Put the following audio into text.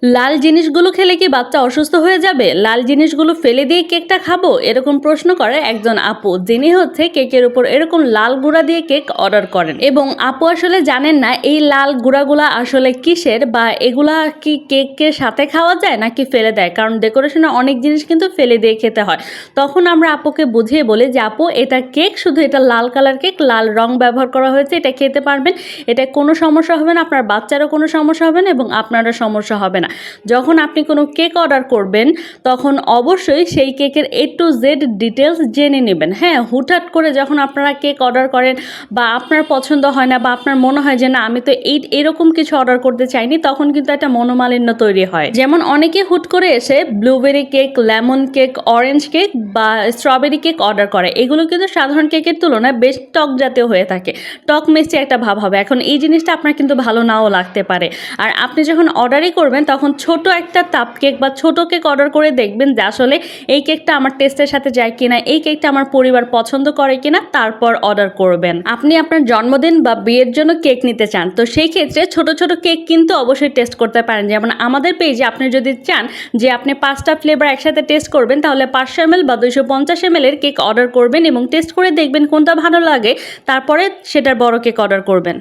লাল জিনিসগুলো খেলে কি বাচ্চা অসুস্থ হয়ে যাবে? লাল জিনিসগুলো ফেলে দিয়ে কেকটা খাবো? এরকম প্রশ্ন করে একজন আপু, যিনি হচ্ছে কেকের উপর এরকম লাল গুঁড়া দিয়ে কেক অর্ডার করেন। এবং আপু আসলে জানেন না এই লাল গুঁড়াগুলা আসলে কিসের, বা এগুলা কি কেকের সাথে খাওয়া যায় নাকি ফেলে দেয়, কারণ ডেকোরেশনে অনেক জিনিস কিন্তু ফেলে দিয়ে খেতে হয়। তখন আমরা আপুকে বুঝিয়ে বলি যে আপু, এটা কেক, শুধু এটা লাল কালার কেক, লাল রং ব্যবহার করা হয়েছে, এটা খেতে পারবেন, এটা কোনো সমস্যা হবে না, আপনার বাচ্চারও কোনো সমস্যা হবে না এবং আপনারও সমস্যা হবে না। যখন আপনি কোনো কেক অর্ডার করবেন তখন অবশ্যই সেই কেকের A to Z ডিটেলস জেনে নেবেন। হ্যাঁ, হুটহাট করে যখন আপনারা কেক অর্ডার করেন বা আপনার পছন্দ হয় না বা আপনার মনে হয় যে না, আমি তো এরকম কিছু অর্ডার করতে চাইনি, তখন কিন্তু একটা মনোমালিন্য তৈরি হয়। যেমন অনেকে হুট করে এসে blueberry cake, lemon cake, orange cake বা স্ট্রবেরি কেক অর্ডার করে। এগুলো কিন্তু সাধারণ কেকের তুলনায় বেশ টক জাতীয় হয়ে থাকে, টক মিষ্টি একটা ভাব হবে। এখন এই জিনিসটা আপনার কিন্তু ভালো নাও লাগতে পারে। আর আপনি যখন অর্ডারই করবেন তখন ছোট একটা কাপ কেক বা ছোট কেক অর্ডার করে দেখবেন যে আসলে এই কেকটা আমার টেস্টের সাথে যায় কিনা, এই কেকটা আমার পরিবার পছন্দ করে কিনা, তারপর অর্ডার করবেন। আপনি আপনার জন্মদিন বা বিয়ের জন্য কেক নিতে চান, তো সেই ক্ষেত্রে ছোট ছোট কেক কিন্তু অবশ্যই টেস্ট করতে পারেন। যেমন আমাদের পেজে আপনি যদি চান যে আপনি 5টা ফ্লেভার একসাথে টেস্ট করবেন, তাহলে 500 ml বা 250 ml এর কেক অর্ডার করবেন এবং টেস্ট করে দেখবেন কোনটা ভালো লাগে, তারপরে সেটার বড় কেক অর্ডার করবেন।